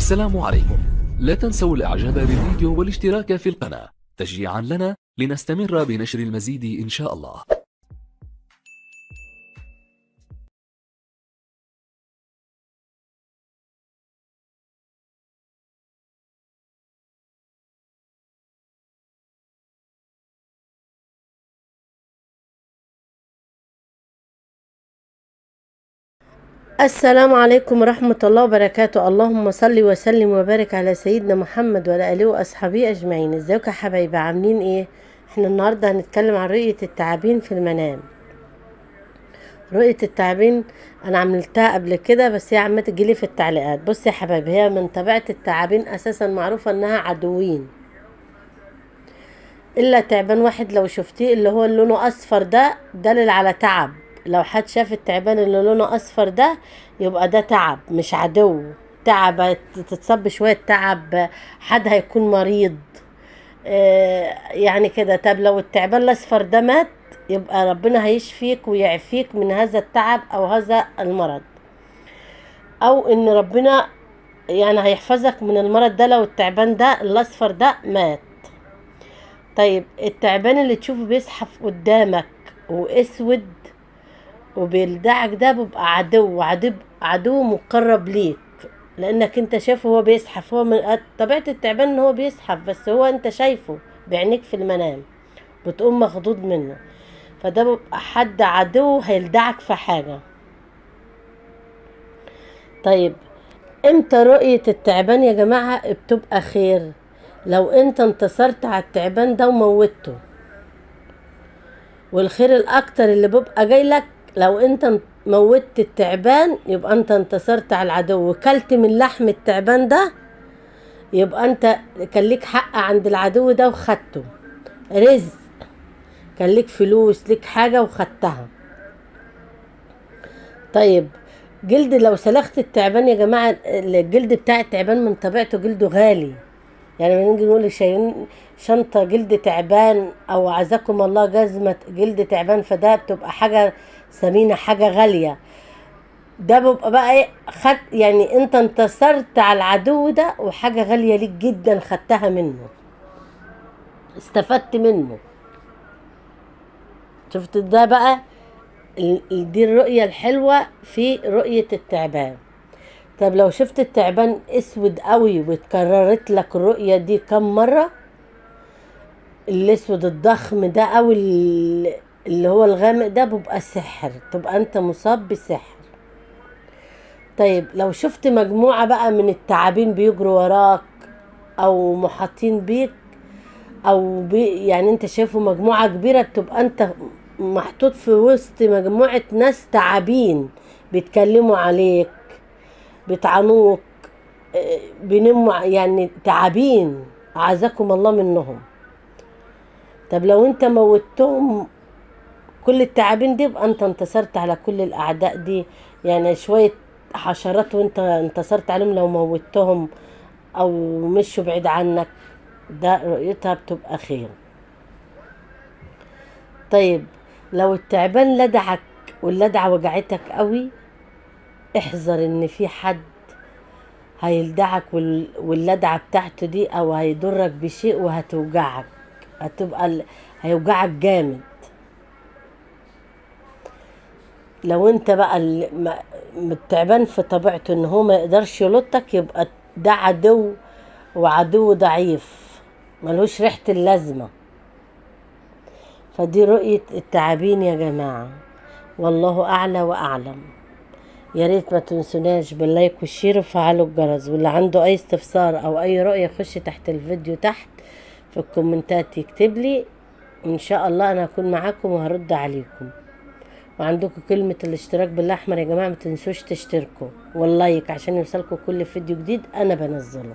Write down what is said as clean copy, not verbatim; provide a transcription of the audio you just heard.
السلام عليكم. لا تنسوا الاعجاب بالفيديو والاشتراك في القناة تشجيعا لنا لنستمر بنشر المزيد إن شاء الله. السلام عليكم ورحمة الله وبركاته. اللهم صل وسلم وبارك على سيدنا محمد وعلى آله وأصحابه أجمعين. ازيكم يا حبايبي، عاملين ايه؟ احنا النهاردة هنتكلم عن رؤية التعابين في المنام. رؤية التعابين انا عملتها قبل كده، بس هي عمالة تجيلي في التعليقات. بص يا حبايبي، هي من طبيعة التعابين اساسا معروفة انها عدوين، الا تعبان واحد لو شفتيه اللي هو لونه اصفر ده دليل على تعب. لو حد شاف التعبان اللي لونه اصفر ده يبقى ده تعب مش عدو. تعب تتصب شوية تعب، حد هيكون مريض يعني كده. طب لو التعبان الاصفر ده مات يبقى ربنا هيشفيك ويعفيك من هذا التعب او هذا المرض، او ان ربنا يعني هيحفظك من المرض ده لو التعبان ده الاصفر ده مات. طيب التعبان اللي تشوفه بيزحف قدامك واسود وبيلدعك ده بيبقى عدو مقرب ليك، لانك انت شايفه هو بيزحف. هو من طبيعة التعبان ان هو بيزحف، بس هو انت شايفه بعينيك في المنام بتقوم مخضوض منه، فده بيبقى حد عدو هيلدعك في حاجة. طيب امتى رؤية التعبان يا جماعة بتبقى خير؟ لو انت انتصرت على التعبان ده وموته. والخير الاكتر اللي بيبقى جاي لك لو انت موتت التعبان يبقى انت انتصرت على العدو، وكلت من لحم التعبان ده يبقى انت كان ليك حق عند العدو ده وخدته، رزق، كان ليك فلوس، ليك حاجة وخدتها. طيب جلد، لو سلخت التعبان يا جماعة، الجلد بتاع التعبان من طبيعته جلده غالي. يعني لما نيجي نقول شنطة جلد تعبان او عزكم الله جزمة جلد تعبان، فده بتبقى حاجة ثمينة، حاجة غالية. ده بيبقى بقى ايه، يعني انت انتصرت على العدو ده وحاجة غالية ليك جدا خدتها منه، استفدت منه. شفت ده بقى؟ دي الرؤية الحلوة في رؤية التعبان. طب لو شفت التعبان اسود قوي واتكررت لك الرؤية دي كم مرة، الاسود الضخم ده او اللي هو الغامق ده بيبقى سحر، تبقى انت مصاب بسحر. طيب لو شفت مجموعة بقى من التعابين بيجروا وراك او محاطين بيك، او يعني انت شايفه مجموعة كبيرة، بتبقى انت محطوط في وسط مجموعة ناس تعابين بيتكلموا عليك، بيطعنوك، بينموا، يعني تعابين اعزكم الله منهم. طب لو انت موتهم كل التعابين دي يبقى انت انتصرت على كل الاعداء دي. يعني شوية حشرات وانت انتصرت عليهم لو موتهم او مشوا بعيد عنك، ده رؤيتها بتبقى خير. طيب لو التعبان لدعك واللدعة وجعتك قوي، احذر ان في حد هيلدعك واللدعة بتاعته دي او هيضرك بشيء وهتوجعك، هيوجعك جامد. لو انت بقى التعبان في طبيعته ان هو ما يقدرش يلطك، يبقى ده عدو، وعدو ضعيف ملوش ريحة اللازمة. فدي رؤية التعابين يا جماعة، والله اعلى واعلم. يا ريت ما تنسوناش باللايك والشير وفعلوا الجرس، واللي عنده اي استفسار او اي رؤية يخش تحت الفيديو تحت في الكومنتات يكتب لي، ان شاء الله انا هكون معاكم وهرد عليكم. وعندكم كلمة الاشتراك بالاحمر يا جماعة، ما تنسوش تشتركوا واللايك عشان يوصلكم كل فيديو جديد انا بنزله.